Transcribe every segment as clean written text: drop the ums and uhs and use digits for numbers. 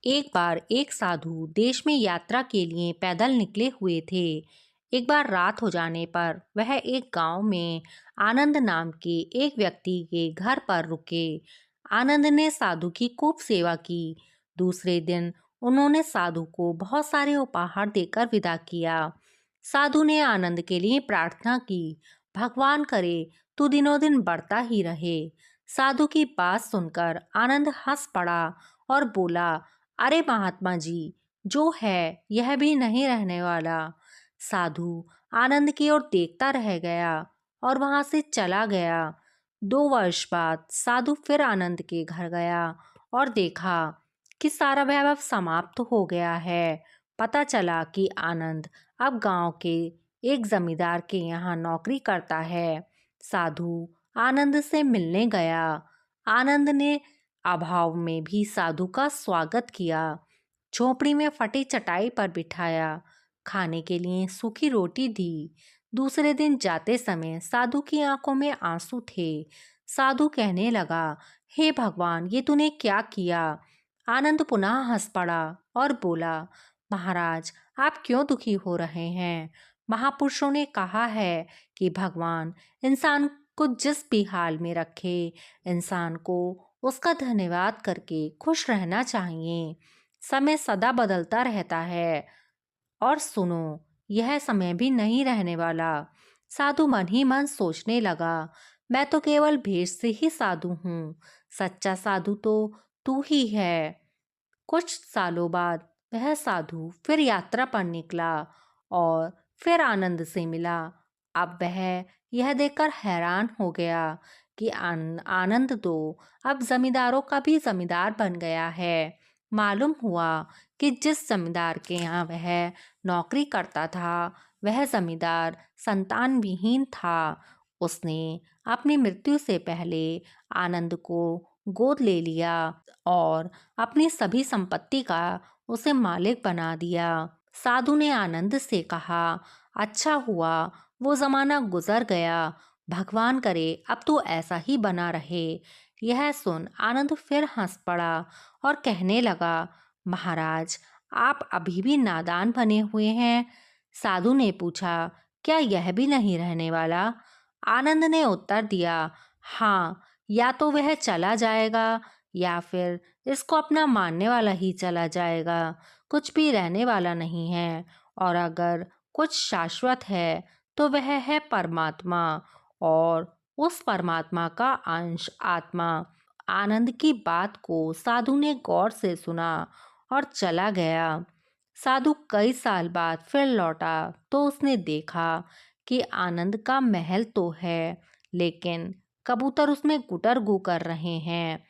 एक बार एक साधु देश में यात्रा के लिए पैदल निकले हुए थे। एक बार रात हो जाने पर वह एक गांव में आनंद नाम के एक व्यक्ति के घर पर रुके। आनंद ने साधु की खूब सेवा की। दूसरे दिन उन्होंने साधु को बहुत सारे उपहार देकर विदा किया। साधु ने आनंद के लिए प्रार्थना की, भगवान करे तू दिनों दिन बढ़ता ही रहे। साधु की बात सुनकर आनंद हंस पड़ा और बोला, अरे महात्मा जी, जो है यह भी नहीं रहने वाला। साधु आनंद की ओर देखता रह गया और वहां से चला गया। 2 वर्ष बाद साधु फिर आनंद के घर गया और देखा कि सारा वैभव समाप्त हो गया है। पता चला कि आनंद अब गांव के एक जमींदार के यहाँ नौकरी करता है। साधु आनंद से मिलने गया। आनंद ने अभाव में भी साधु का स्वागत किया। झोपड़ी में फटी चटाई पर बिठाया, खाने के लिए सूखी रोटी दी। दूसरे दिन जाते समय साधु की आंखों में आंसू थे। साधु कहने लगा, हे भगवान, ये तूने क्या किया? आनंद पुनः हंस पड़ा और बोला, महाराज, आप क्यों दुखी हो रहे हैं? महापुरुषों ने कहा है कि भगवान इंसान को जिस भी हाल में रखे, इंसान को उसका धन्यवाद करके खुश रहना चाहिए। समय सदा बदलता रहता है और सुनो, यह समय भी नहीं रहने वाला। साधु मन ही मन सोचने लगा, मैं तो केवल भेष से ही साधु हूँ, सच्चा साधु तो तू ही है। कुछ सालों बाद वह साधु फिर यात्रा पर निकला और फिर आनंद से मिला। अब वह यह देखकर हैरान हो गया कि आनंद तो अब जमींदारों का भी जमींदार बन गया है। मालूम हुआ कि जिस जमींदार के यहाँ वह नौकरी करता था, वह जमींदार संतान विहीन था। उसने अपनी मृत्यु से पहले आनंद को गोद ले लिया और अपनी सभी संपत्ति का उसे मालिक बना दिया। साधु ने आनंद से कहा, अच्छा हुआ वो जमाना गुजर गया, भगवान करे अब तो ऐसा ही बना रहे। यह सुन आनंद फिर हंस पड़ा और कहने लगा, महाराज, आप अभी भी नादान बने हुए हैं। साधु ने पूछा, क्या यह भी नहीं रहने वाला? आनंद ने उत्तर दिया, हाँ, या तो वह चला जाएगा या फिर इसको अपना मानने वाला ही चला जाएगा। कुछ भी रहने वाला नहीं है, और अगर कुछ शाश्वत है तो वह है परमात्मा और उस परमात्मा का अंश आत्मा। आनंद की बात को साधु ने गौर से सुना और चला गया। साधु कई साल बाद फिर लौटा तो उसने देखा कि आनंद का महल तो है, लेकिन कबूतर उसमें गुटर गू कर रहे हैं।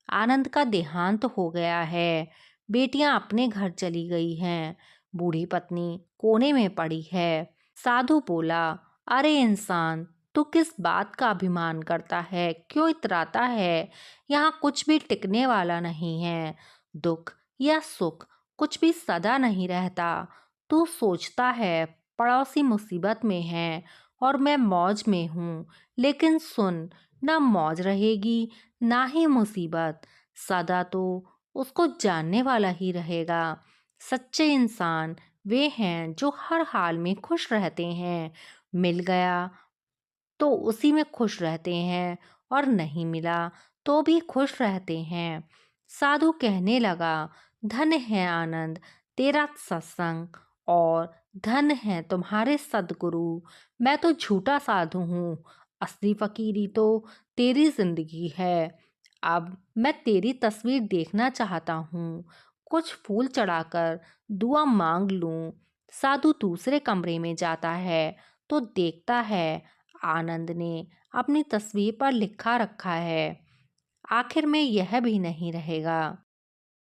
आनंद का देहांत हो गया है। बेटियां अपने घर चली गई हैं। बूढ़ी पत्नी कोने में पड़ी है। साधु बोला, अरे इंसान, तू किस बात का अभिमान करता है? क्यों इतराता है? यहाँ कुछ भी टिकने वाला नहीं है। दुख या सुख कुछ भी सदा नहीं रहता। तू सोचता है पड़ोसी मुसीबत में है और मैं मौज में हूँ, लेकिन सुन, ना मौज रहेगी ना ही मुसीबत। सदा तो उसको जानने वाला ही रहेगा। सच्चे इंसान वे हैं जो हर हाल में खुश रहते हैं। मिल गया तो उसी में खुश रहते हैं और नहीं मिला तो भी खुश रहते हैं। साधु कहने लगा, धन है आनंद तेरा सत्संग और धन है तुम्हारे सद्गुरु। मैं तो झूठा साधु हूँ, असली फकीरी तो तेरी जिंदगी है। अब मैं तेरी तस्वीर देखना चाहता हूँ, कुछ फूल चढ़ाकर दुआ मांग लूं। साधु दूसरे कमरे में जाता है तो देखता है आनंद ने अपनी तस्वीर पर लिखा रखा है, आखिर में यह भी नहीं रहेगा।